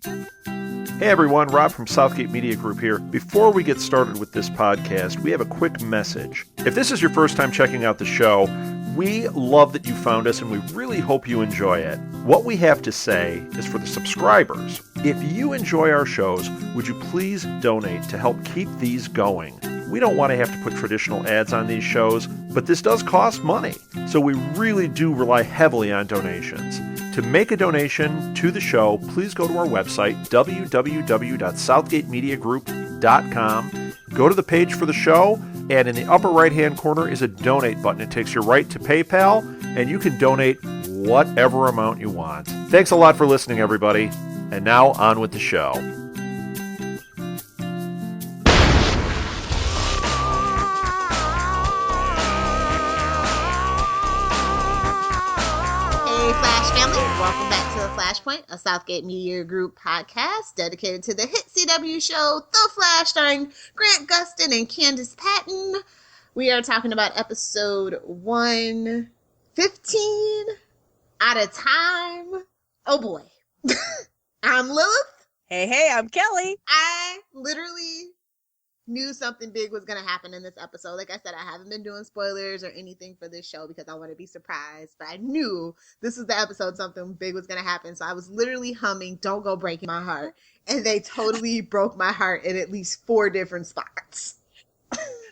Hey everyone, Rob from Southgate Media Group here. Before we get started with this podcast, we have a quick message. If this is your first time checking out the show, we love that you found us and we really hope you enjoy it. What we have to say is for the subscribers. If you enjoy our shows, would you please donate to help keep these going? We don't want to have to put traditional ads on these shows, but this does cost money. So we really do rely heavily on donations. To make a donation to the show, please go to our website, www.southgatemediagroup.com. Go to the page for the show, and in the upper right-hand corner is a donate button. It takes you right to PayPal, and you can donate whatever amount you want. Thanks a lot for listening, everybody. And now, on with the show. Welcome back to The Flashpoint, a Southgate Media Group podcast dedicated to the hit CW show The Flash, starring Grant Gustin and Candace Patton. We are talking about episode 115, Out of Time. Oh boy. I'm Lilith. Hey, I'm Kelly. I literally knew something big was going to happen in this episode. Like I said, I haven't been doing spoilers or anything for this show because I want to be surprised, but I knew this was the episode something big was going to happen. So I was literally humming Don't Go Breaking My Heart, and they totally broke my heart in at least 4 different spots.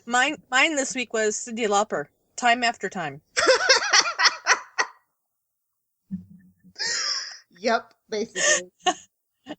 Mine this week was Cyndi Lauper, Time After Time. Yep, basically.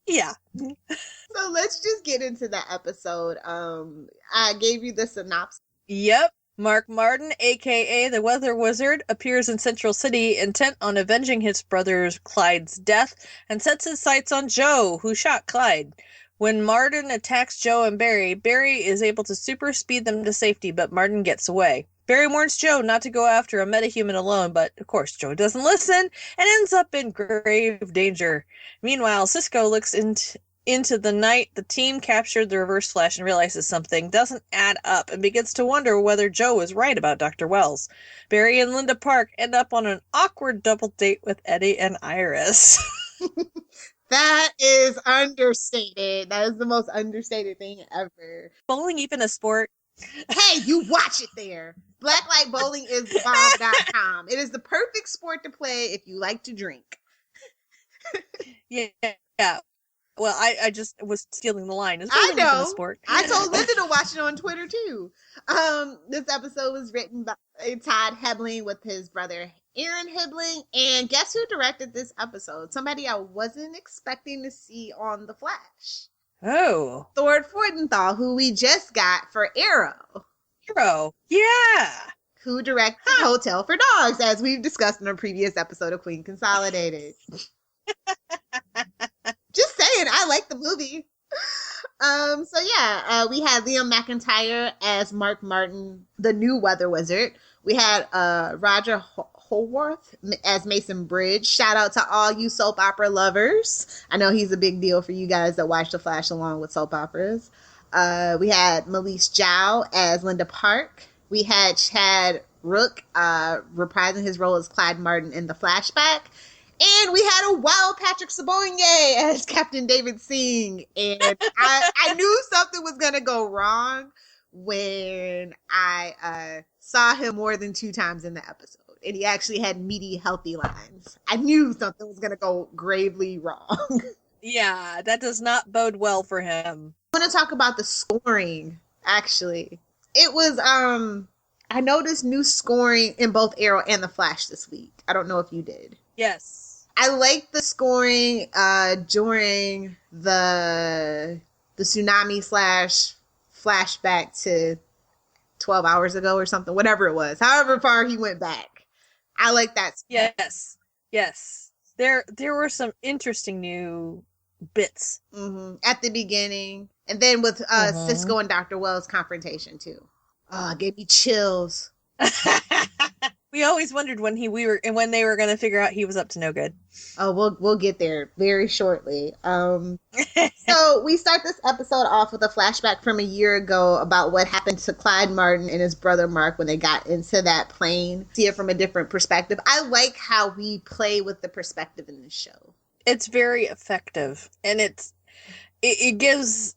Yeah. So let's just get into the episode. I gave you the synopsis. Yep. Mark Martin, a.k.a. the Weather Wizard, appears in Central City intent on avenging his brother Clyde's death and sets his sights on Joe, who shot Clyde. When Martin attacks Joe and Barry, Barry is able to super speed them to safety, but Martin gets away. Barry warns Joe not to go after a metahuman alone, but of course Joe doesn't listen and ends up in grave danger. Meanwhile, Cisco looks into the night the team captured the Reverse Flash and realizes something doesn't add up and begins to wonder whether Joe is right about Dr. Wells. Barry and Linda Park end up on an awkward double date with Eddie and Iris. That is understated. That is the most understated thing ever. Bowling even a sport? Hey, you watch it there. Blacklight Bowling is bomb.com. It is the perfect sport to play if you like to drink. Yeah. Well, I just was stealing the line. I know. Sport. I told Linda to watch it on Twitter too. This episode was written by Todd Hebling with his brother Aaron Hebling, and guess who directed this episode? Somebody I wasn't expecting to see on The Flash. Oh. Thord Freudenthal, who we just got for Arrow. Yeah. Who directed Hotel for Dogs, as we've discussed in a previous episode of Queen Consolidated. Just saying, I like the movie. We had Liam McIntyre as Mark Martin, the new Weather Wizard. We had Roger Howarth as Mason Bridge. Shout out to all you soap opera lovers. I know he's a big deal for you guys that watch The Flash along with soap operas. We had Melise Zhao as Linda Park. We had Chad Rook reprising his role as Clyde Martin in the flashback. And we had a wild Patrick Sabonye as Captain David Singh. And I knew something was going to go wrong when I saw him more than 2 times in the episode. And he actually had meaty, healthy lines. I knew something was going to go gravely wrong. Yeah, that does not bode well for him. I want to talk about the scoring, actually. It was, I noticed new scoring in both Arrow and The Flash this week. I don't know if you did. Yes. I like the scoring during the tsunami / flashback to 12 hours ago or something, whatever it was, however far he went back. I like that. Yes. There were some interesting new bits at the beginning, and then with Cisco and Dr. Wells' confrontation too. Oh, it gave me chills. We always wondered when they were going to figure out he was up to no good. Oh, we'll get there very shortly. So we start this episode off with a flashback from a year ago about what happened to Clyde Martin and his brother Mark when they got into that plane. See it from a different perspective. I like how we play with the perspective in this show. It's very effective, and it gives,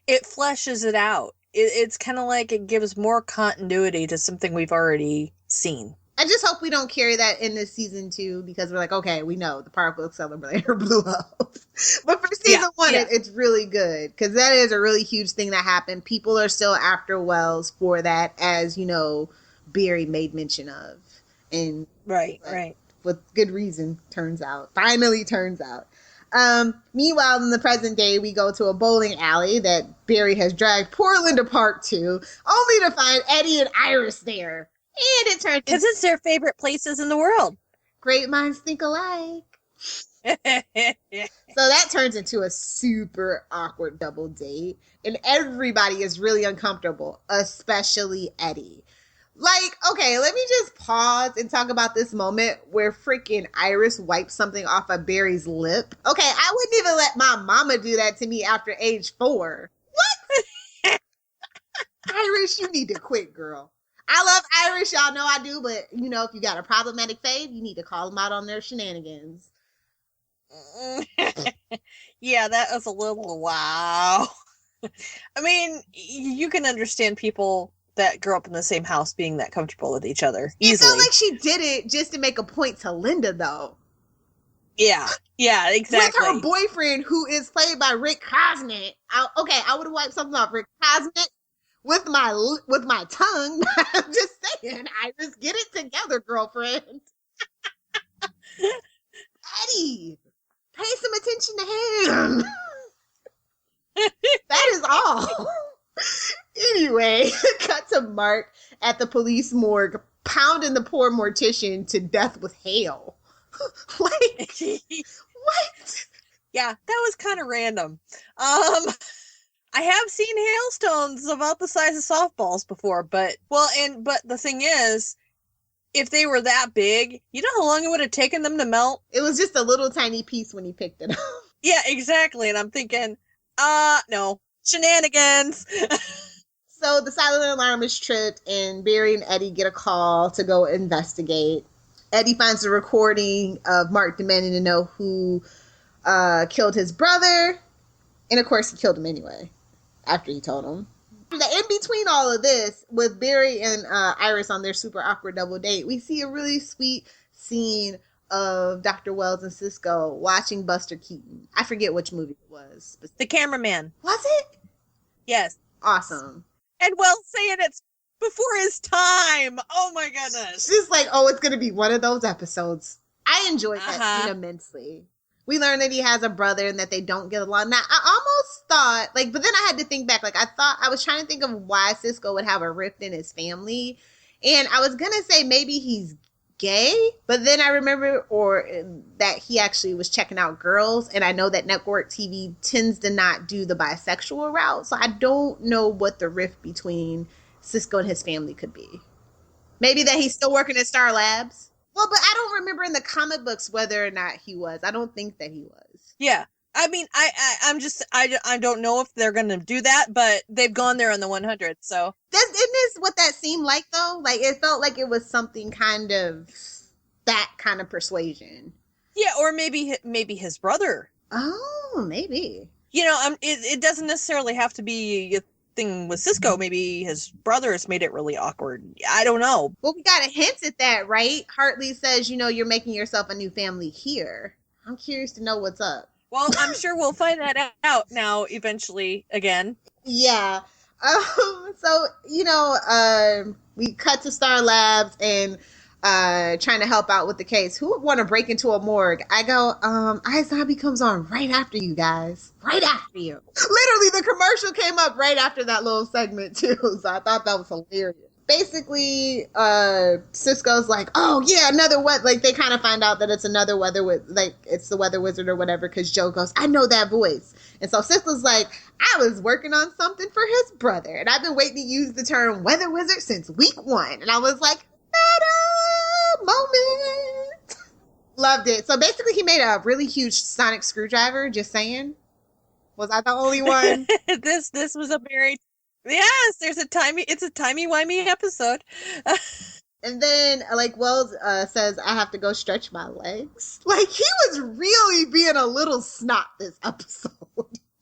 it fleshes it out. It's kind of like it gives more continuity to something we've already seen. I just hope we don't carry that in this season 2, because we're like, okay, we know the particle accelerator blew up. But for season 1, it's really good, because that is a really huge thing that happened. People are still after Wells for that, as, you know, Barry made mention of. And right. With good reason, finally turns out. Meanwhile, in the present day, we go to a bowling alley that Barry has dragged poor Linda Park to, only to find Eddie and Iris there. And it turns because it's their favorite places in the world. Great minds think alike. So that turns into a super awkward double date, and everybody is really uncomfortable, especially Eddie. Like, okay, let me just pause and talk about this moment where freaking Iris wipes something off of Barry's lip. Okay, I wouldn't even let my mama do that to me after age 4. What? Iris, you need to quit, girl. I love Irish, y'all know I do, but, you know, if you got a problematic fave, you need to call them out on their shenanigans. Yeah, that was a little wow. I mean, you can understand people that grew up in the same house being that comfortable with each other easily. It felt like she did it just to make a point to Linda, though. Yeah, exactly. With her boyfriend, who is played by Rick Cosnett. I would have wiped something off Rick Cosnett with my tongue. I'm just saying, Iris, get it together, girlfriend. Eddie, pay some attention to him. That is all. Anyway, cut to Mark at the police morgue, pounding the poor mortician to death with hail. Like, what? Yeah, that was kind of random. I have seen hailstones about the size of softballs before, but the thing is, if they were that big, you know how long it would have taken them to melt? It was just a little tiny piece when he picked it up. Yeah, exactly. And I'm thinking, no, shenanigans. So the silent alarm is tripped, and Barry and Eddie get a call to go investigate. Eddie finds the recording of Mark demanding to know who killed his brother. And of course, he killed him anyway, after he told him. In between all of this, with Barry and Iris on their super awkward double date, we see a really sweet scene of Dr. Wells and Cisco watching Buster Keaton. I forget which movie it was. The Cameraman. Was it? Yes. Awesome. And Wells saying it's before his time. Oh my goodness. Just like, oh, it's going to be one of those episodes. I enjoyed that scene immensely. We learned that he has a brother and that they don't get along. Now, I almost thought, but then I had to think back. I was trying to think of why Cisco would have a rift in his family. And I was going to say maybe he's gay, but then I remember that he actually was checking out girls. And I know that network TV tends to not do the bisexual route. So I don't know what the rift between Cisco and his family could be. Maybe that he's still working at Star Labs. Well, but I don't remember in the comic books whether or not he was. I don't think that he was. Yeah. I mean, I don't know if they're going to do that, but they've gone there on the 100, so. Isn't this what that seemed like, though? Like, it felt like it was something kind of, that kind of persuasion. Yeah, or maybe his brother. Oh, maybe. You know, it doesn't necessarily have to be a thing with Cisco. Maybe his brother has made it really awkward. I don't know. Well, we got a hint at that, right? Hartley says, you're making yourself a new family here. I'm curious to know what's up. Well, I'm sure we'll find that out now eventually again. Yeah. So, we cut to Star Labs and trying to help out with the case. Who would want to break into a morgue? I go, iZombie comes on right after you guys. Right after you. Literally, the commercial came up right after that little segment, too. So I thought that was hilarious. Basically, Cisco's like, oh, yeah, another what? Like, they kind of find out that it's another it's the weather wizard or whatever, because Joe goes, I know that voice. And so Cisco's like, I was working on something for his brother, and I've been waiting to use the term weather wizard since week 1. And I was like, meta moment. Loved it. So basically, he made a really huge sonic screwdriver, just saying. Was I the only one? This was a very... Yes, it's a timey-wimey episode. And then, like, Wells says, I have to go stretch my legs. Like, he was really being a little snot this episode.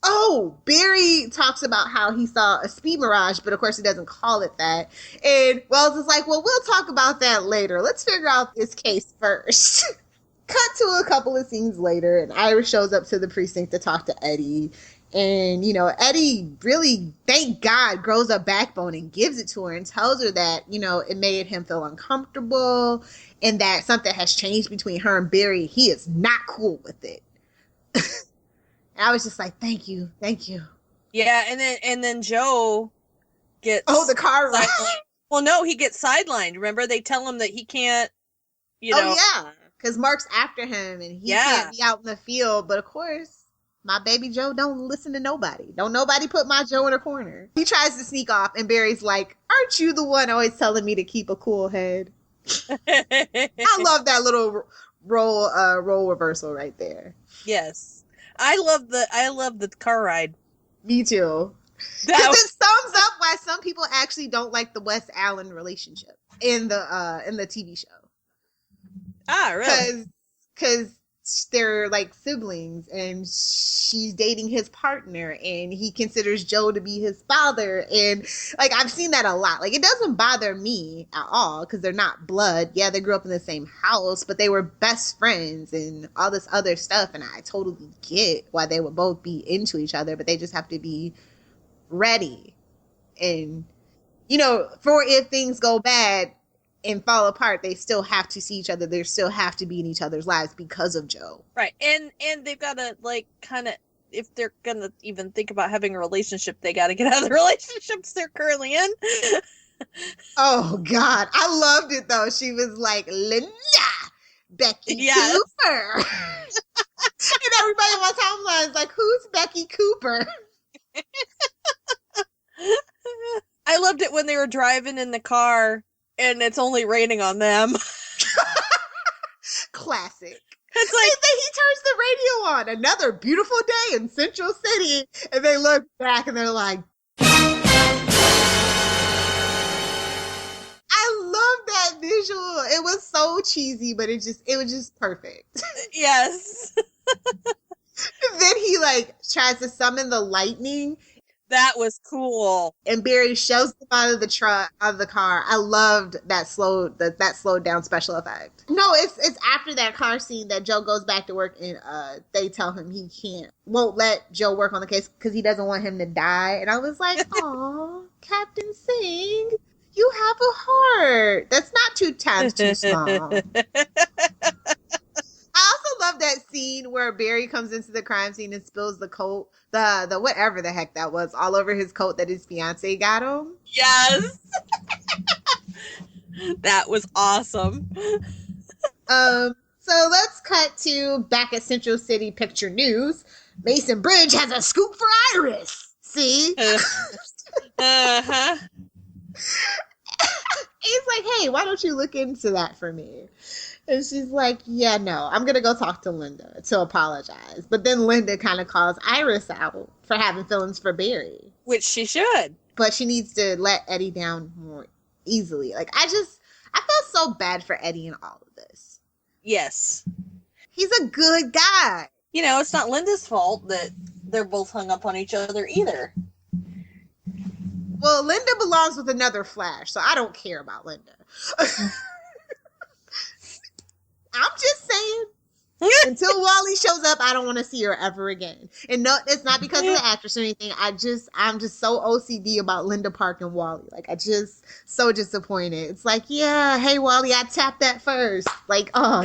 Oh, Barry talks about how he saw a speed mirage, but of course he doesn't call it that. And Wells is like, well, we'll talk about that later. Let's figure out this case first. Cut to a couple of scenes later, and Iris shows up to the precinct to talk to Eddie. And, you know, Eddie really, thank God, grows a backbone and gives it to her and tells her that, you know, it made him feel uncomfortable and that something has changed between her and Barry. He is not cool with it. And I was just like, thank you. Yeah, and then Joe gets... Oh, the car ride. Well, no, he gets sidelined. Remember, they tell him that he can't, you know... Oh, yeah, because Mark's after him and he can't be out in the field. But, of course, my baby Joe don't listen to nobody. Don't nobody put my Joe in a corner. He tries to sneak off, and Barry's like, aren't you the one always telling me to keep a cool head? I love that little role reversal right there. Yes. I love the car ride. Me too. Because it sums up why some people actually don't like the Wes Allen relationship in the TV show. Ah, really? Because they're like siblings, and she's dating his partner, and he considers Joe to be his father, and like I've seen that a lot. Like, it doesn't bother me at all because they're not blood. Yeah, they grew up in the same house, but they were best friends and all this other stuff, and I totally get why they would both be into each other, but they just have to be ready. And, you know, for if things go bad and fall apart, they still have to see each other. They still have to be in each other's lives because of Joe. Right. And they've got to, like, kind of, if they're going to even think about having a relationship, they got to get out of the relationships they're currently in. Oh, God. I loved it, though. She was like, Linda, Becky Cooper. And everybody on my timeline is like, who's Becky Cooper? I loved it when they were driving in the car and it's only raining on them. Classic. It's like, and then he turns the radio on. Another beautiful day in Central City. And they look back and they're like, I love that visual. It was so cheesy, but it was just perfect. Yes. Then he like tries to summon the lightning. That was cool. And Barry shoves them out of the car. I loved that slowed down special effect. No, it's after that car scene that Joe goes back to work, and they tell him he won't let Joe work on the case because he doesn't want him to die. And I was like, aw, Captain Singh, you have a heart. That's not 2 times too small. I also love that scene where Barry comes into the crime scene and spills the coat, the whatever the heck that was, all over his coat that his fiance got him. Yes. That was awesome. So let's cut to back at Central City Picture News. Mason Bridge has a scoop for Iris. See? Uh-huh. He's like, hey, why don't you look into that for me? And she's like, yeah, no, I'm going to go talk to Linda to apologize. But then Linda kind of calls Iris out for having feelings for Barry. Which she should. But she needs to let Eddie down more easily. Like, I felt so bad for Eddie in all of this. Yes. He's a good guy. You know, it's not Linda's fault that they're both hung up on each other either. Well, Linda belongs with another Flash, so I don't care about Linda. I'm just saying. Until Wally shows up, I don't want to see her ever again. And no, it's not because of the actress or anything. I'm just so OCD about Linda Park and Wally. Like, so disappointed. It's like, yeah, hey Wally, I tapped that first. Like, all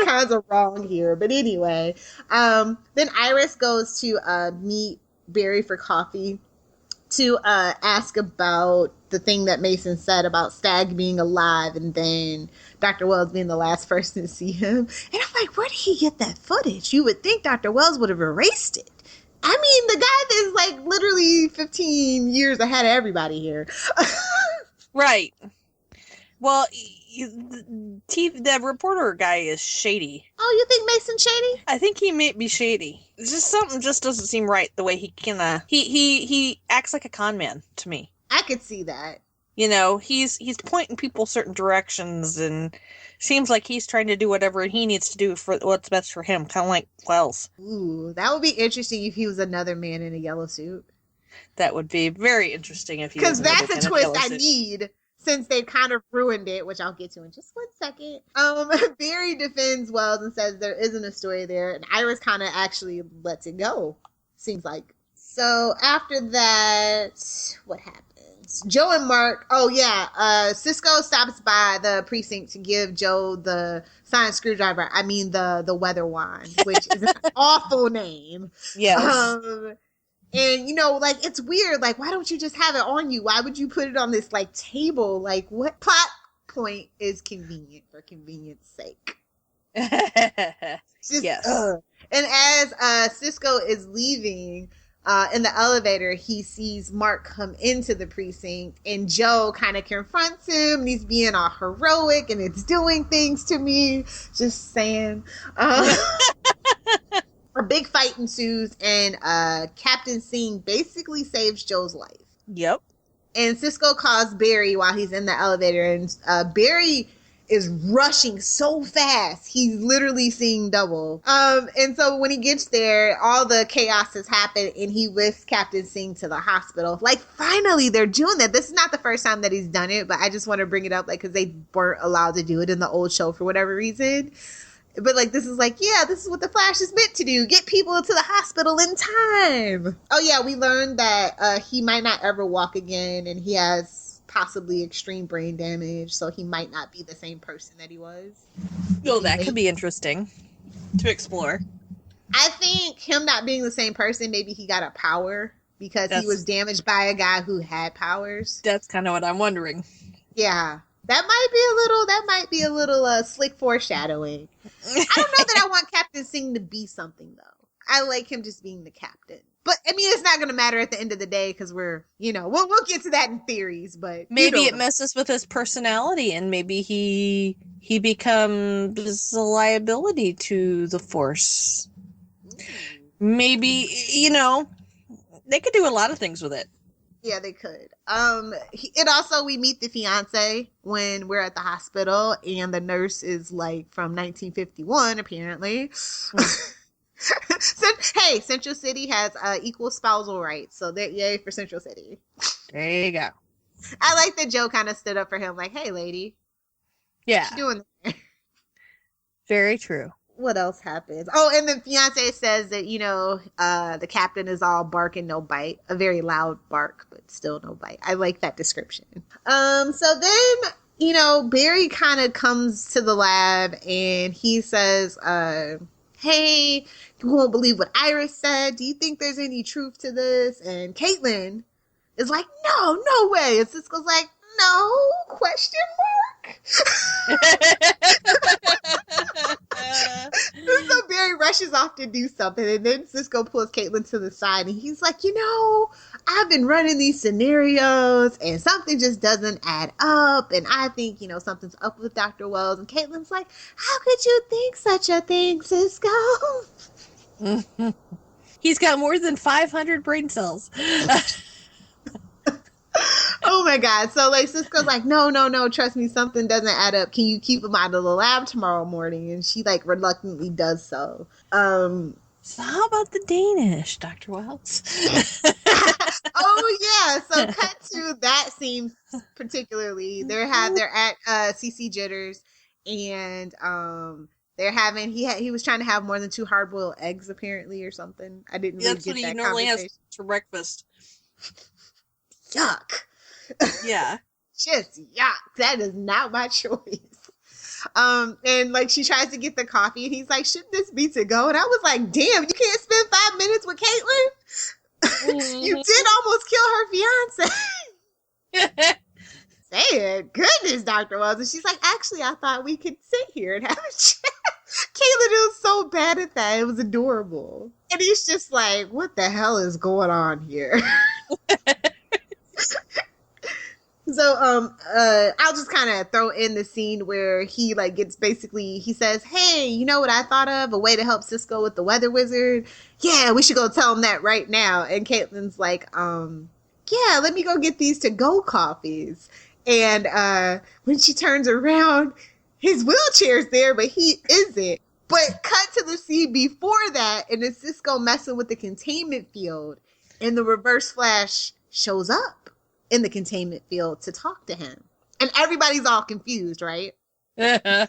kinds of wrong here. But anyway, then Iris goes to meet Barry for coffee to ask about the thing that Mason said about Stagg being alive and then Dr. Wells being the last person to see him. And I'm like, where did he get that footage? You would think Dr. Wells would have erased it. I mean, the guy that's like literally 15 years ahead of everybody here. Right. Well, the reporter guy is shady. Oh, you think Mason's shady? I think he may be shady. It's just something just doesn't seem right the way he can. He acts like a con man to me. I could see that. You know, he's pointing people certain directions, and seems like he's trying to do whatever he needs to do for what's best for him, kind of like Wells. Ooh, that would be interesting if he was another man in a yellow suit. That would be very interesting if he was. Because that's a twist I need, since they kind of ruined it, which I'll get to in just 1 second. Barry defends Wells and says there isn't a story there, and Iris kind of actually lets it go, seems like. So after that, what happens? Joe and Mark, Cisco stops by the precinct to give Joe the science screwdriver. I mean the weather wand, which is an awful name. Yes. And, you know, like, it's weird. Like, why don't you just have it on you? Why would you put it on this, like, table? Like, what plot point is convenient for convenience sake? Just, yes. And as Cisco is leaving in the elevator, he sees Mark come into the precinct, and Joe kind of confronts him, and he's being all heroic, and it's doing things to me. Just saying. A big fight ensues, and Captain Singh basically saves Joe's life. Yep. And Cisco calls Barry while he's in the elevator, and Barry is rushing so fast, he's literally seeing double. And so when he gets there, all the chaos has happened, and he lifts Captain Singh to the hospital. Like, finally, they're doing that. This is not the first time that he's done it, but I just want to bring it up, like, because they weren't allowed to do it in the old show for whatever reason. But, like, this is like, yeah, this is what the Flash is meant to do. Get people to the hospital in time. Oh, yeah, we learned that he might not ever walk again, and he has possibly extreme brain damage, so he might not be the same person that he was. Well, that could be interesting to explore. I think him not being the same person, maybe he got a power because he was damaged by a guy who had powers. That's kind of what I'm wondering. Yeah. That might be a little slick foreshadowing. I don't know that I want Captain Singh to be something, though. I like him just being the captain. But, I mean, it's not going to matter at the end of the day because we'll get to that in theories, but... Maybe it messes with his personality, and maybe he becomes a liability to the Force. Maybe, they could do a lot of things with it. Yeah, they could. We meet the fiance when we're at the hospital, and the nurse is like from 1951, apparently. Hey, Central City has equal spousal rights, so yay for Central City. There you go. I like that Joe kind of stood up for him, like, hey, lady. Yeah. What you doing there? Very true. What else happens? Oh, and the fiance says that, the captain is all bark and no bite. A very loud bark, but still no bite. I like that description. So then, Barry kind of comes to the lab and he says, hey, you won't believe what Iris said. Do you think there's any truth to this? And Caitlin is like, no way. And Cisco's like, no, question mark? So Barry rushes off to do something, and then Cisco pulls Caitlin to the side, and he's like, I've been running these scenarios, and something just doesn't add up, and I think, something's up with Dr. Wells. And Caitlin's like, how could you think such a thing, Cisco? He's got more than 500 brain cells. Oh my God. So Cisco's like, no, trust me, something doesn't add up. Can you keep him out of the lab tomorrow morning? And she reluctantly does so. So how about the Danish, Dr. Wells? Oh yeah. So cut to that scene particularly. They're at CC Jitters, and they're having he was trying to have more than 2 hard-boiled eggs apparently or something. I didn't really get that. That's what he normally has for breakfast. Yuck. Yeah. Just yuck. That is not my choice. And she tries to get the coffee, and he's like, shouldn't this be to go? And I was like, damn, you can't spend 5 minutes with Caitlin? Mm-hmm. You did almost kill her fiance. Saying, goodness, Dr. Wells. And she's like, actually, I thought we could sit here and have a chat. Caitlin was so bad at that. It was adorable. And he's just like, what the hell is going on here? So, I'll just kind of throw in the scene where he he says, hey, you know what I thought of? A way to help Cisco with the weather wizard? Yeah, we should go tell him that right now. And Caitlin's like, yeah, let me go get these to-go coffees. And when she turns around, his wheelchair's there, but he isn't. But cut to the scene before that, and it's Cisco messing with the containment field, and the Reverse Flash shows up in the containment field to talk to him. And everybody's all confused, right? Yeah.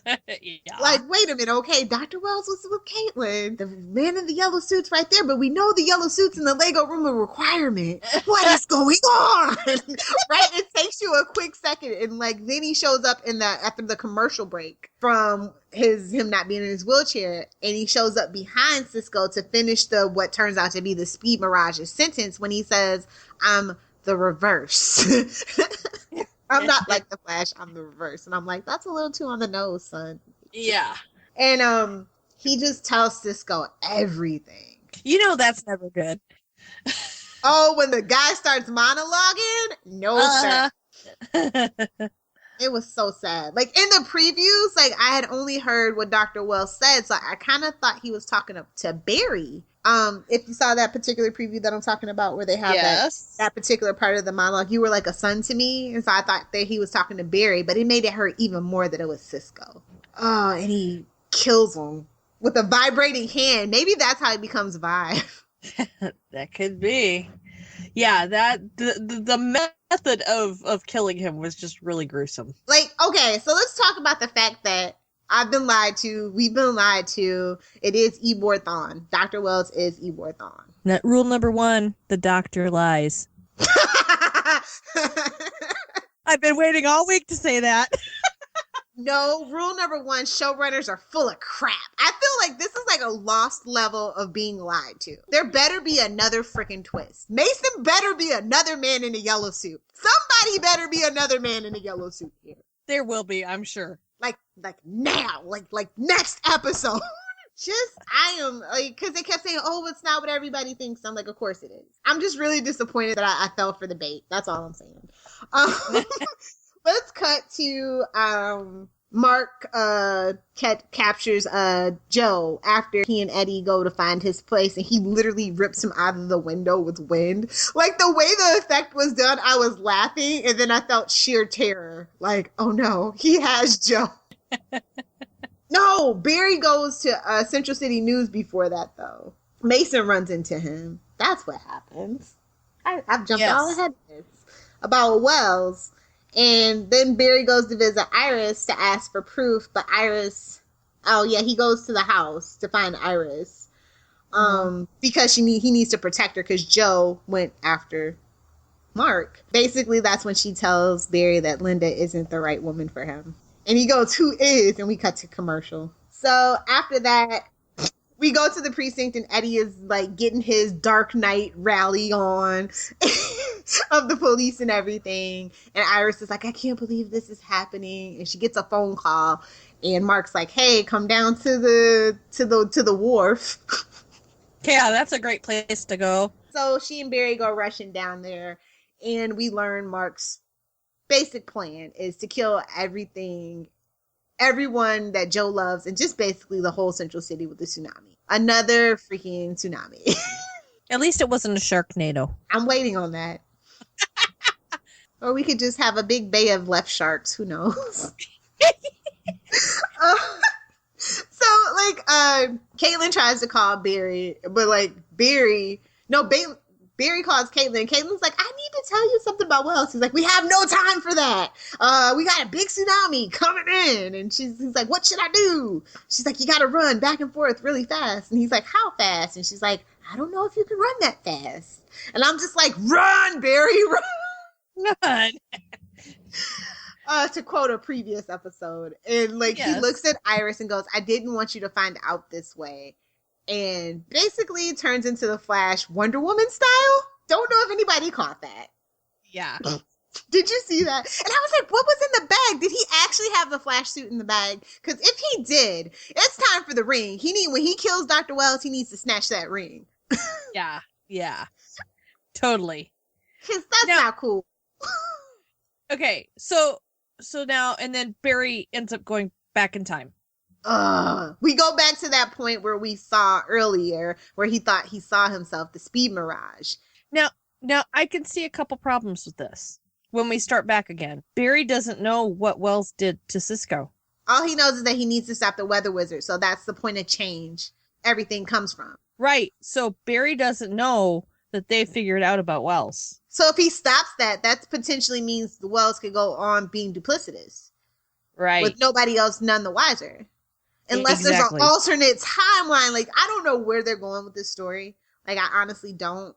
Like, wait a minute, okay, Dr. Wells was with Caitlin. The man in the yellow suit's right there, but we know the yellow suit's in the Lego room a requirement. What is going on? Right? It takes you a quick second, and like then he shows up after the commercial break from him not being in his wheelchair, and he shows up behind Cisco to finish what turns out to be the Speed Mirage's sentence when he says, "I'm the reverse." I'm not like the Flash, I'm the reverse. And I'm like, that's a little too on the nose, son. Yeah. And he just tells Cisco everything. You know that's never good. Oh, when the guy starts monologuing? No, sir. It was so sad. Like, in the previews, like, I had only heard what Dr. Wells said, so I kind of thought he was talking to Barry. If you saw that particular preview that I'm talking about where they have that particular part of the monologue, you were like a son to me. And so I thought that he was talking to Barry, but it made it hurt even more that it was Cisco. Oh, and he kills him with a vibrating hand. Maybe that's how he becomes Vibe. That could be. Yeah, the method of killing him was just really gruesome. Like, okay, so let's talk about the fact that I've been lied to. We've been lied to. It is Ebor Thawne. Dr. Wells is Ebor Thawne. That rule number 1, the doctor lies. I've been waiting all week to say that. No, rule number 1, showrunners are full of crap. I feel like this is like a lost level of being lied to. There better be another freaking twist. Mason better be another man in a yellow suit. Somebody better be another man in a yellow suit here. There will be, I'm sure. Like now, like next episode. I am like, because they kept saying, oh, it's not what everybody thinks. I'm like, of course it is. I'm just really disappointed that I fell for the bait. That's all I'm saying. Let's cut to Mark captures Joe after he and Eddie go to find his place, and he literally rips him out of the window with wind. Like, the way the effect was done, I was laughing, and then I felt sheer terror. Like, oh no, he has Joe. No, Barry goes to Central City News before that, though. Mason runs into him. That's what happens. I've jumped all ahead of this. About Wells. And then Barry goes to visit Iris to ask for proof, but Iris, he goes to the house to find Iris, because he needs to protect her because Joe went after Mark. Basically, that's when she tells Barry that Linda isn't the right woman for him. And he goes, "Who is?" And we cut to commercial. So after that, we go to the precinct, and Eddie is like getting his Dark Knight rally on of the police and everything. And Iris is like, "I can't believe this is happening." And she gets a phone call, and Mark's like, "Hey, come down to the wharf." Yeah, that's a great place to go. So she and Barry go rushing down there, and we learn Mark's basic plan is to kill everyone that Joe loves, and just basically the whole Central City with the tsunami. Another freaking tsunami. At least it wasn't a Sharknado. I'm waiting on that. Or we could just have a big bay of left sharks. Who knows? Caitlin tries to call Barry, but Barry calls Caitlin. Caitlin's like, "I need to tell you something about Wells." He's like, "We have no time for that. We got a big tsunami coming in." And he's like, "What should I do?" She's like, "You got to run back and forth really fast." And he's like, "How fast?" And she's like, "I don't know if you can run that fast." And I'm just like, "Run, Barry, run." Run. To quote a previous episode. And he looks at Iris and goes, "I didn't want you to find out this way." And basically turns into the Flash Wonder Woman style. Don't know if anybody caught that. Yeah. Did you see that? And I was like, what was in the bag? Did he actually have the Flash suit in the bag? Because if he did, it's time for the ring. When he kills Dr. Wells, he needs to snatch that ring. Yeah. Totally. Because that's not cool. Okay, so now, and then Barry ends up going back in time. We go back to that point where we saw earlier, where he thought he saw himself, the Speed Mirage. Now I can see a couple problems with this. when we start back again. Barry doesn't know what Wells did to Cisco. All he knows is that he needs to stop the weather wizard. So that's the point of change everything comes from. Right. So Barry doesn't know that they figured out about Wells. So if he stops that, that potentially means the Wells could go on being duplicitous. Right. With nobody else none the wiser. Unless Exactly. there's an alternate timeline. Like, I don't know where they're going with this story. Like, I honestly don't.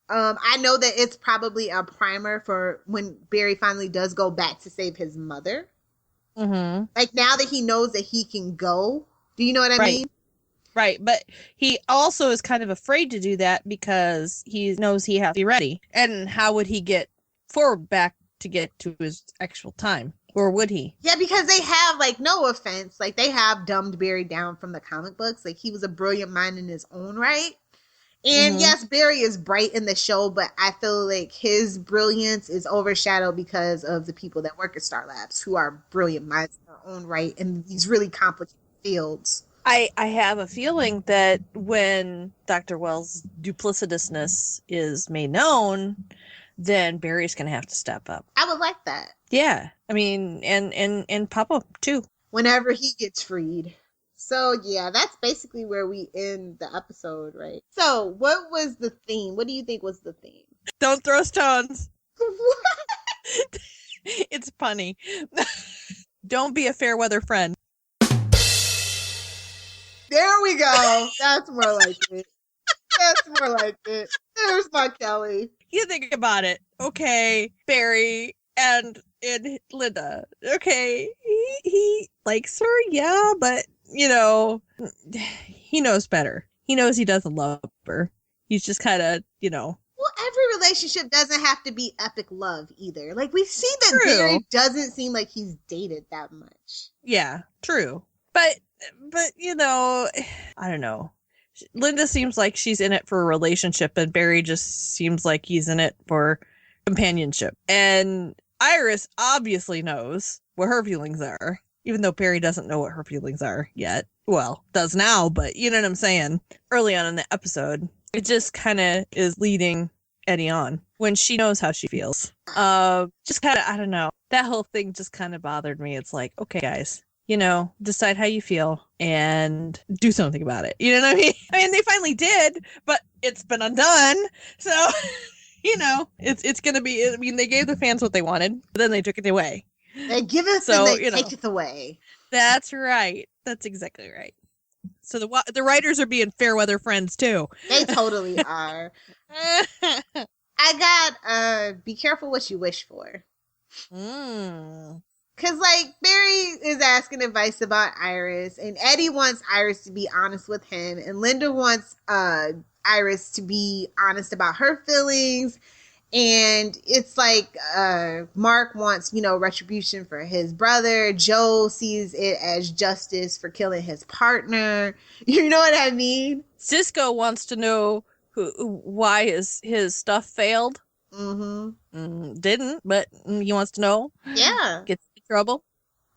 I know that it's probably a primer for when Barry finally does go back to save his mother. Mm-hmm. Like, now that he knows that he can go. Do you know what I mean? Right, but he also is kind of afraid to do that because he knows he has to be ready. And how would he get forward back to get to his actual time? Or would he? Yeah, because they have, like, no offense, like, they have dumbed Barry down from the comic books. Like, he was a brilliant mind in his own right. And yes, Barry is bright in the show, but I feel like his brilliance is overshadowed because of the people that work at Star Labs, who are brilliant minds in their own right in these really complicated fields. I have a feeling that when Dr. Wells' duplicitousness is made known, then Barry's going to have to step up. I would like that. Yeah. I mean, and Papa, too. Whenever he gets freed. So, yeah, that's basically where we end the episode, right? So, what was the theme? What do you think was the theme? Don't throw stones. It's funny. Don't be a fair weather friend. There we go. That's more like it. That's more like it. There's my Kelly. You think about it. Okay, Barry and Linda. Okay, he likes her, yeah, but, you know, he knows better. He knows he doesn't love her. He's just kind of, you know. Well, every relationship doesn't have to be epic love either. Like, we see that True. Barry doesn't seem like he's dated that much. Yeah, true. But you know, I don't know. Linda seems like she's in it for a relationship, and Barry just seems like he's in it for companionship. And Iris obviously knows what her feelings are, even though Barry doesn't know what her feelings are yet. Well, does now, but you know what I'm saying? Early on in the episode, it just kind of is leading Eddie on when she knows how she feels. Just kind of, I don't know. That whole thing just kind of bothered me. It's like, okay, guys. You know, decide how you feel and do something about it. You know what I mean? I mean, they finally did, but it's been undone. So, you know, it's going to be, I mean, they gave the fans what they wanted, but then they took it away. They give us and they take it away. That's right. That's exactly right. So the writers are being fair weather friends too. They totally are. I got, be careful what you wish for. Because, like, Barry is asking advice about Iris, and Eddie wants Iris to be honest with him, and Linda wants Iris to be honest about her feelings, and it's like Mark wants, you know, retribution for his brother. Joe sees it as justice for killing his partner. You know what I mean? Cisco wants to know why his stuff failed. Didn't, but he wants to know. Yeah. Gets in trouble.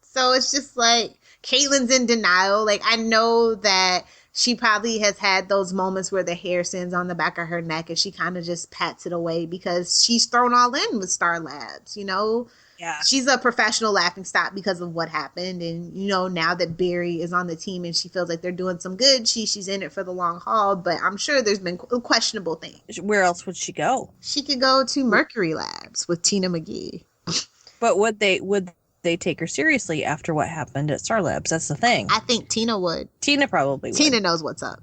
So it's just like Caitlin's in denial. Like, I know that she probably has had those moments where the hair stands on the back of her neck and she kind of just pats it away because she's thrown all in with Star Labs, you know? Yeah. She's a professional laughingstock because of what happened. And, you know, now that Barry is on the team and she feels like they're doing some good, she's in it for the long haul. But I'm sure there's been questionable things. Where else would she go? She could go to Mercury Labs with Tina McGee. But would they take her seriously after what happened at Star Labs? That's the thing. I think Tina would. Tina probably would. Tina knows what's up.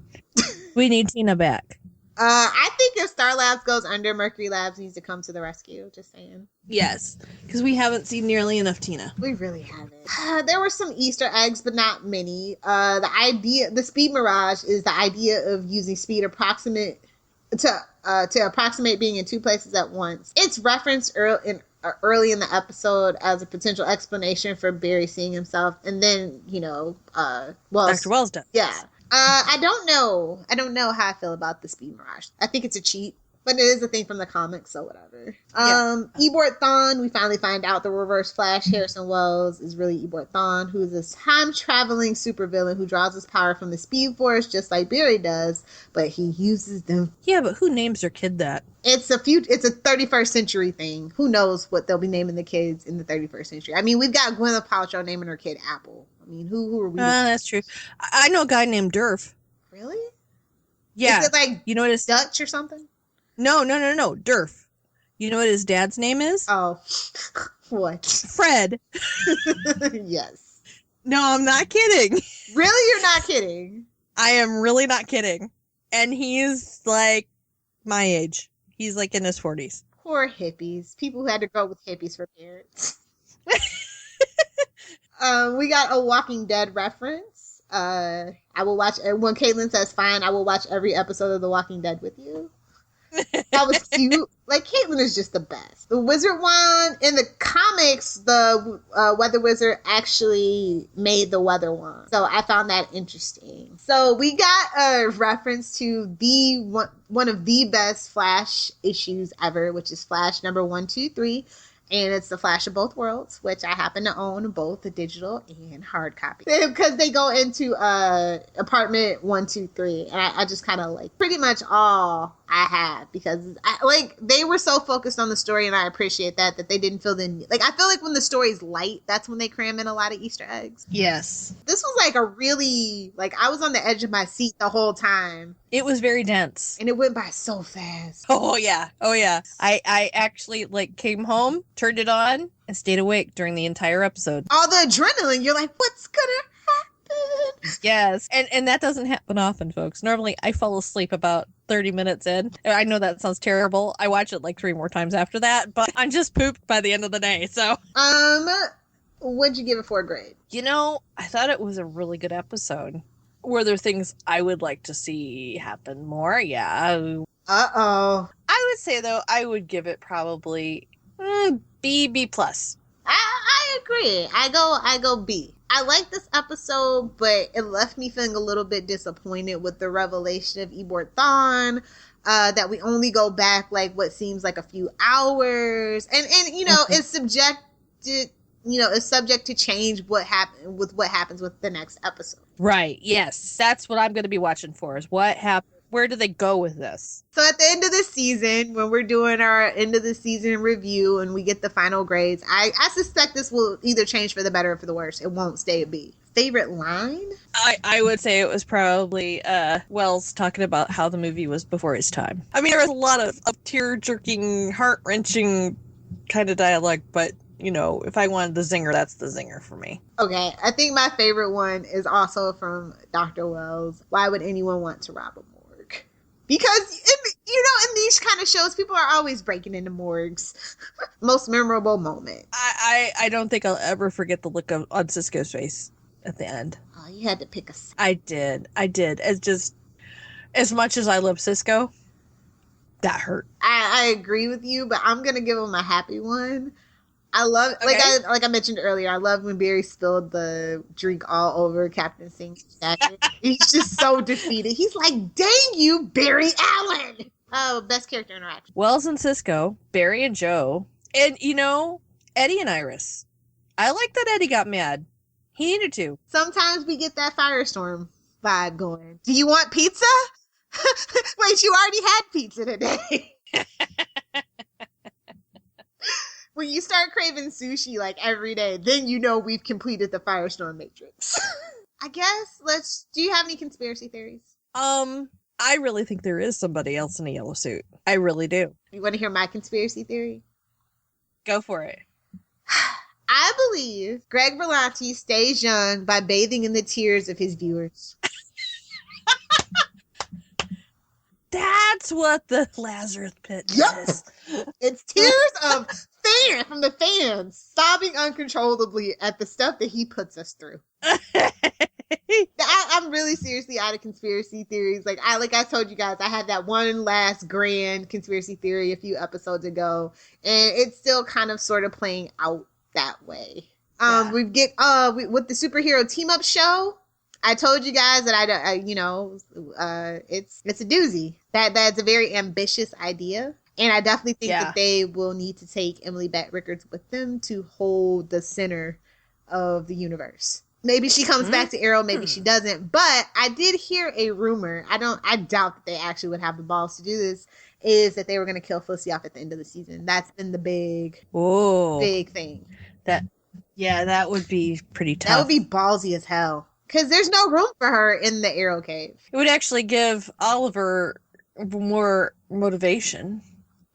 We need Tina back. I think if Star Labs goes under, Mercury Labs needs to come to the rescue. Just saying. Yes, because we haven't seen nearly enough Tina. We really haven't. There were some Easter eggs, but not many. The speed mirage is the idea of using speed to approximate being in two places at once. It's referenced early in the episode as a potential explanation for Barry seeing himself, and then, you know, Dr. Wells does. Yeah. I don't know how I feel about the speed mirage. I think it's a cheat. But it is a thing from the comics, so whatever. Yeah. Ebort Thawne, we finally find out the Reverse Flash, Harrison Wells, is really Ebort Thawne, who is this time-traveling supervillain who draws his power from the Speed Force, just like Barry does, but he uses them. Yeah, but who names their kid that? It's a 31st century thing. Who knows what they'll be naming the kids in the 31st century? I mean, we've got Gwyneth Paltrow naming her kid Apple. I mean, who are we? That's true. I know a guy named Durf. Really? Yeah. Is it like you know what his Dutch or something? No, Durf. You know what his dad's name is? Oh, what? Fred. Yes. No, I'm not kidding. Really? You're not kidding? I am really not kidding. And he's like my age. He's like in his 40s. Poor hippies. People who had to grow up with hippies for parents. We got a Walking Dead reference. I will watch, when Caitlin says fine, I will watch every episode of The Walking Dead with you. That was cute. Like, Caitlin is just the best. The wizard wand, in the comics, the weather wizard actually made the weather wand. So I found that interesting. So we got a reference to one of the best Flash issues ever, which is Flash number 123. And it's the Flash of Both Worlds, which I happen to own both the digital and hard copy. Because they go into apartment 123. And I just kind of like pretty much all I have. Because they were so focused on the story, and I appreciate that they didn't feel the... Like, I feel like when the story's light, that's when they cram in a lot of Easter eggs. Yes. This was like a really... Like, I was on the edge of my seat the whole time. It was very dense. And it went by so fast. Oh, yeah. I actually, came home, turned it on, and stayed awake during the entire episode. All the adrenaline, you're like, what's gonna happen? Yes. And that doesn't happen often, folks. Normally, I fall asleep about 30 minutes in. I know that sounds terrible. I watch it 3 more times after that, but I'm just pooped by the end of the day, so. What'd you give it for a grade? I thought it was a really good episode. Were there things I would like to see happen more? Yeah. Uh-oh. I would say, though, I would give it probably B+. I agree. I go B. I like this episode, but it left me feeling a little bit disappointed with the revelation of Ebort Thawne, that we only go back what seems like a few hours. And it's subjected, it's subject to change what happens with the next episode. Right. Yes. That's what I'm going to be watching for, is what happened. Where do they go with this? So at the end of the season, when we're doing our end of the season review and we get the final grades, I suspect this will either change for the better or for the worse. It won't stay a B. Favorite line? I would say it was probably Wells talking about how the movie was before his time. I mean, there was a lot of tear-jerking, heart-wrenching kind of dialogue, but if I wanted the zinger, that's the zinger for me. Okay, I think my favorite one is also from Dr. Wells. Why would anyone want to rob a morgue? Because, in these kind of shows, people are always breaking into morgues. Most memorable moment. I don't think I'll ever forget the look on Cisco's face at the end. Oh, you had to pick a side. I did. It's just, as much as I love Cisco, that hurt. I agree with you, but I'm going to give him a happy one. I love, okay. like I mentioned earlier, I love when Barry spilled the drink all over Captain Singh's jacket. He's just so defeated. He's like, dang you, Barry Allen! Oh, best character interaction. Wells and Cisco, Barry and Joe, and, Eddie and Iris. I like that Eddie got mad. He needed to. Sometimes we get that Firestorm vibe going. Do you want pizza? Wait, you already had pizza today. When you start craving sushi every day, then we've completed the Firestorm Matrix. I guess do you have any conspiracy theories? I really think there is somebody else in a yellow suit. I really do. You want to hear my conspiracy theory? Go for it. I believe Greg Berlanti stays young by bathing in the tears of his viewers. That's what the Lazarus Pit is. It's tears of from the fans sobbing uncontrollably at the stuff that he puts us through. I'm really seriously out of conspiracy theories. Like I told you guys, I had that one last grand conspiracy theory a few episodes ago, and it's still kind of sort of playing out that way. Yeah. With the superhero team up show, I told you guys that it's a doozy. That's a very ambitious idea. And I definitely think that they will need to take Emily Bett Rickards with them to hold the center of the universe. Maybe she comes back to Arrow, maybe she doesn't. But I did hear a rumor. I doubt that they actually would have the balls to do this. Is that they were going to kill Felicity off at the end of the season. That's been the big thing. That would be pretty tough. That would be ballsy as hell. Because there's no room for her in the Arrow cave. It would actually give Oliver more motivation.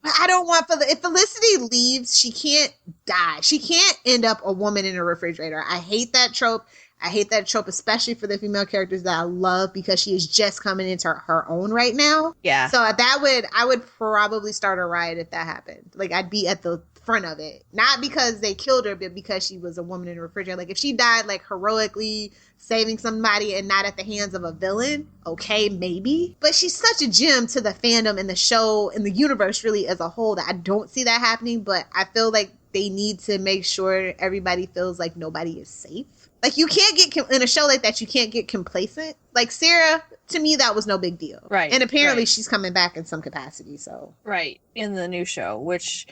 I don't want if Felicity leaves, she can't die. She can't end up a woman in a refrigerator. I hate that trope. Especially for the female characters that I love, because she is just coming into her own right now. Yeah. So I would probably start a riot if that happened. Like, I'd be at the front of it. Not because they killed her, but because she was a woman in a refrigerator. Like, if she died, like, heroically saving somebody and not at the hands of a villain, okay, maybe. But she's such a gem to the fandom and the show and the universe really as a whole that I don't see that happening. But I feel like they need to make sure everybody feels like nobody is safe. Like, you can't get, in a show like that, you can't get complacent. Like, Sarah, to me, that was no big deal. Right. And apparently she's coming back in some capacity, so. Right, in the new show, which,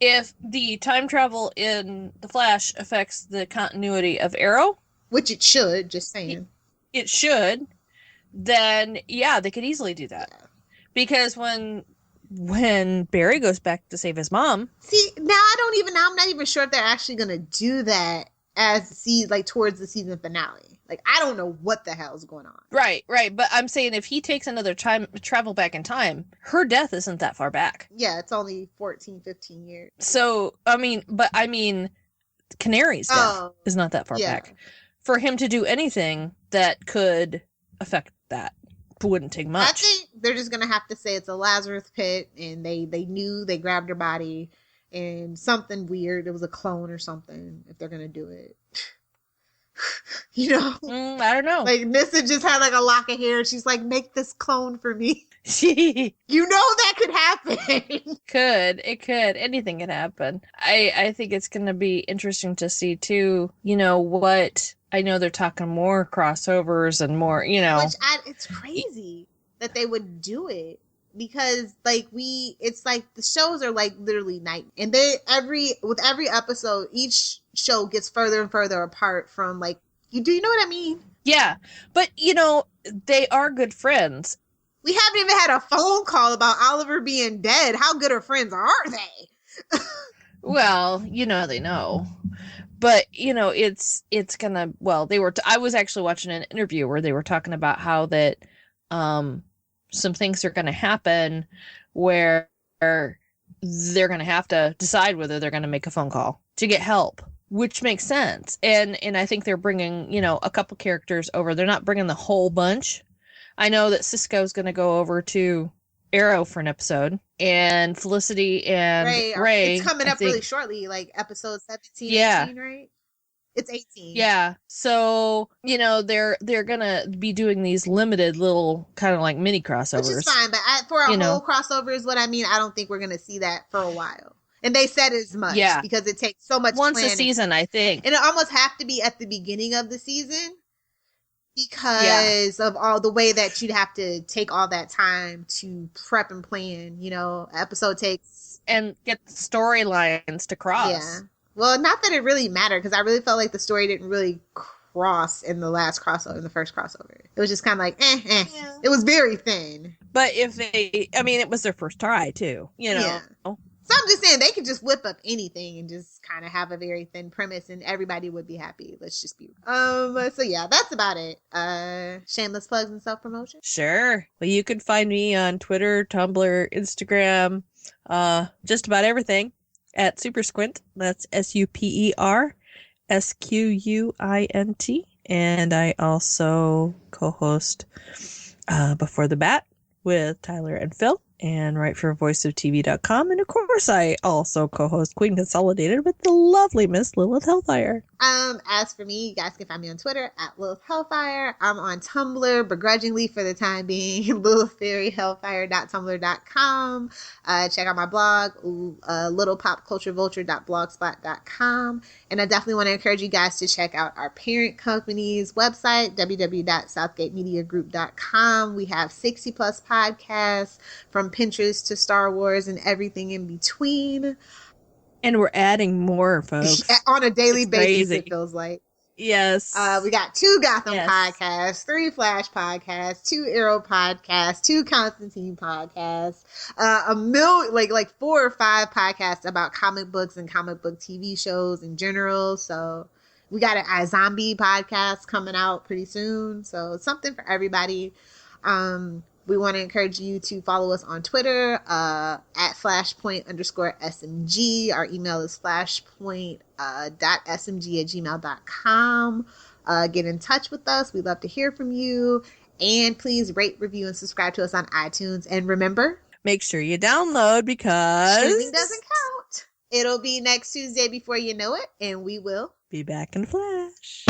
if the time travel in The Flash affects the continuity of Arrow. Which it should, just saying. It should. Then, yeah, they could easily do that. Yeah. Because when Barry goes back to save his mom. See, now I'm not even sure if they're actually going to do that towards the season finale. Like, I don't know what the hell's going on. Right. But I'm saying if he takes another travel back in time, her death isn't that far back. Yeah, it's only 14, 15 years. So, Canary's death is not that far back. For him to do anything that could affect that wouldn't take much. I think they're just going to have to say it's a Lazarus pit, and they knew, they grabbed her body, and something weird. It was a clone or something, if they're going to do it. You know? I don't know. Like, Nissa just had, like, a lock of hair. She's like, make this clone for me. You know that could happen. It could. Anything could happen. I think it's going to be interesting to see, too, what... I know they're talking more crossovers and more, it's crazy that they would do it. Because it's like the shows are like literally night, and with every episode, each show gets further and further apart from do you know what I mean? Yeah, but they are good friends. We haven't even had a phone call about Oliver being dead. How good of friends are they? Well, they know, but it's gonna. Well, I was actually watching an interview where they were talking about how that, some things are going to happen where they're going to have to decide whether they're going to make a phone call to get help, which makes sense. And I think they're bringing, a couple characters over. They're not bringing the whole bunch. I know that Cisco's going to go over to Arrow for an episode, and Felicity and Ray. It's coming up really shortly, like episode 17, 18, right? It's 18. Yeah. So, they're going to be doing these limited little kind of like mini crossovers. Which is fine, but for a whole crossover is what I mean. I don't think we're going to see that for a while. And they said as much because it takes so much once planning. a season, I think. And it almost have to be at the beginning of the season because of all the way that you'd have to take all that time to prep and plan, episode takes. And get storylines to cross. Yeah. Well, not that it really mattered, because I really felt like the story didn't really cross in the first crossover. It was just kind of like, Yeah. It was very thin. But it was their first try, too, Yeah. So I'm just saying, they could just whip up anything and just kind of have a very thin premise, and everybody would be happy. Let's just be... So yeah, that's about it. Shameless plugs and self-promotion? Sure. Well, you can find me on Twitter, Tumblr, Instagram, just about everything. At Super Squint, that's SuperSquint, and I also co-host Before the Bat with Tyler and Phil. and write for voiceoftv.com. And of course, I also co-host Queen Consolidated with the lovely Miss Lilith Hellfire. As for me, you guys can find me on Twitter at Lilith Hellfire. I'm on Tumblr, begrudgingly for the time being, lilithfairyhellfire.tumblr.com. Check out my blog, littlepopculturevulture.blogspot.com. And I definitely want to encourage you guys to check out our parent company's website, www.southgatemediagroup.com. We have 60 plus podcasts from Pinterest to Star Wars and everything in between. And we're adding more, folks. On a daily basis, it feels like. Yes. We got 2 Gotham podcasts, 3 Flash podcasts, 2 Arrow podcasts, 2 Constantine podcasts, like 4 or 5 podcasts about comic books and comic book TV shows in general. So we got an iZombie podcast coming out pretty soon. So something for everybody. We want to encourage you to follow us on Twitter at flashpoint_smg. Our email is flashpoint.smg@gmail.com. Get in touch with us. We'd love to hear from you. And please rate, review, and subscribe to us on iTunes. And remember, make sure you download because streaming doesn't count. It'll be next Tuesday before you know it, and we will be back in Flash.